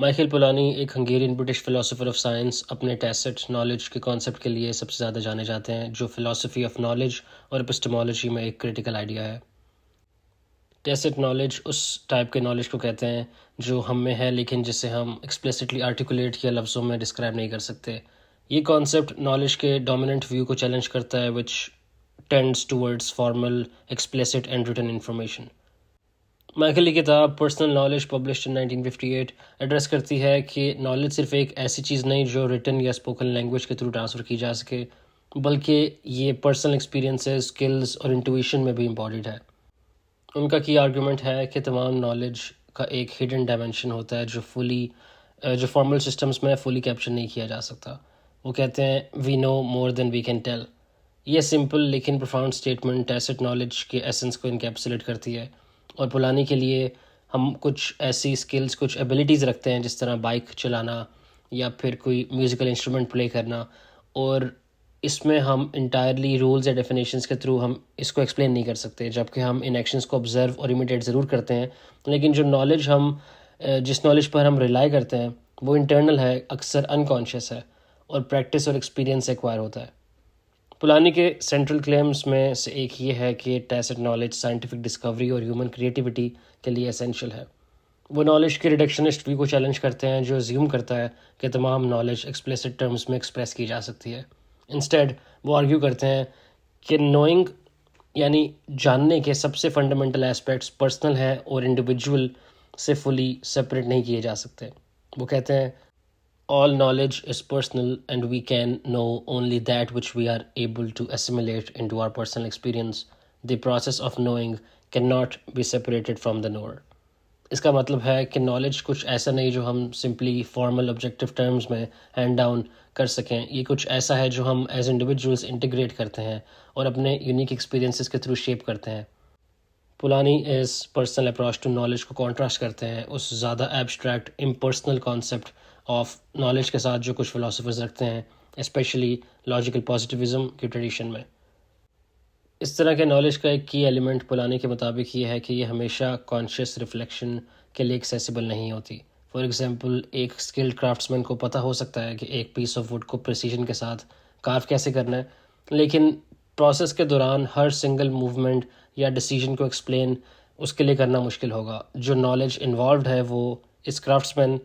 Michael پولانی ایک Hungarian British philosopher of science اپنے test knowledge کے کانسیپٹ کے لیے سب سے زیادہ جانے جاتے ہیں، جو فلاسفی آف نالج اور اپسٹمالوجی میں ایک کریٹیکل آئیڈیا ہے۔ ٹیسٹ نالج اس ٹائپ کے نالج کو کہتے ہیں جو ہم میں ہے لیکن جسے ہم ایکسپلیسٹلی آرٹیکولیٹ یا لفظوں میں ڈسکرائب نہیں کر سکتے۔ یہ کانسیپٹ نالج کے ڈومیننٹ ویو کو چیلنج کرتا ہے which tends towards formal, explicit and written information۔ Michael کی کتاب personal knowledge published in 1958 address کرتی ہے کہ نالج صرف ایک ایسی چیز نہیں جو ریٹن یا اسپوکن لینگویج کے تھرو ٹرانسفر کی جا سکے، بلکہ یہ پرسنل ایکسپیرینسز، اسکلز اور انٹویشن میں بھی امپورٹڈ ہے۔ ان کا کی آرگومنٹ ہے کہ تمام نالج کا ایک ہڈن ڈائمینشن ہوتا ہے جو فارمل سسٹمز میں فلی کیپچر نہیں کیا جا سکتا۔ وہ کہتے ہیں وی نو مور دین وی کین ٹیل۔ یہ سمپل لیکن پروفاؤنڈ اسٹیٹمنٹ ٹیسٹ نالج کے ایسنس کو انکیپسولیٹ کرتی ہے، اور پولانی کے لیے ہم کچھ ایسی اسکلز، کچھ ایبلٹیز رکھتے ہیں جس طرح بائک چلانا یا پھر کوئی میوزیکل انسٹرومنٹ پلے کرنا، اور اس میں ہم انٹائرلی رولز یا ڈیفینیشنز کے تھرو ہم اس کو ایکسپلین نہیں کر سکتے، جبکہ ہم ان ایکشنز کو آبزرو اور امیٹیٹ ضرور کرتے ہیں، لیکن جو نالج جس نالج پر ہم ریلائی کرتے ہیں وہ انٹرنل ہے، اکثر انکانشیس ہے، اور پریکٹس اور ایکسپیرینس سے ایکوائر ہوتا ہے۔ پولانی کے سینٹرل کلیمز میں سے ایک یہ ہے کہ ٹیسٹ نالج سائنٹیفک ڈسکوری اور ہیومن کریٹیوٹی کے لیے اسینشیل ہے۔ وہ نالج کے ریڈکشنسٹ ویو کو چیلنج کرتے ہیں جو زیوم کرتا ہے کہ تمام نالج ایکسپلیسٹ ٹرمز میں ایکسپریس کی جا سکتی ہے۔ انسٹیڈ وہ آرگیو کرتے ہیں کہ نوئنگ یعنی جاننے کے سب سے فنڈامنٹل ایسپیکٹس پرسنل ہیں اور انڈیویجول سے فلی سپریٹ نہیں کیے جا سکتے۔ وہ کہتے ہیں all knowledge is personal and we can know only that which we are able to assimilate into our personal experience. The process of knowing cannot be separated from the knower۔ اس کا مطلب ہے کہ نالج کچھ ایسا نہیں جو ہم simply formal objective terms میں ہینڈ ڈاؤن کر سکیں، یہ کچھ ایسا ہے جو ہم ایز انڈیویجولس انٹیگریٹ کرتے ہیں اور اپنے یونیک ایکسپیرینسز کے تھرو شیپ کرتے ہیں۔ پولانی اس پرسنل اپروچ ٹو نالج کو کانٹراسٹ کرتے ہیں اس زیادہ abstract impersonal concept of knowledge کے ساتھ جو کچھ فلاسفرز رکھتے ہیں، اسپیشلی لاجیکل پازیٹیوزم کی ٹریڈیشن میں۔ اس طرح کے نالج کا ایک کی ایلیمنٹ پولانی کے مطابق یہ ہے کہ یہ ہمیشہ کانشیس ریفلیکشن کے لیے ایکسیسیبل نہیں ہوتی۔ فار ایگزامپل، ایک اسکلڈ کرافٹسمین کو پتہ ہو سکتا ہے کہ ایک پیس آف ووڈ کو پریسیجن کے ساتھ کارو کیسے کرنا ہے، لیکن پروسیس کے دوران ہر سنگل موومنٹ یا ڈیسیجن کو ایکسپلین اس کے لیے کرنا مشکل ہوگا۔ جو نالج انوالوڈ ہے وہ اس کرافٹسمین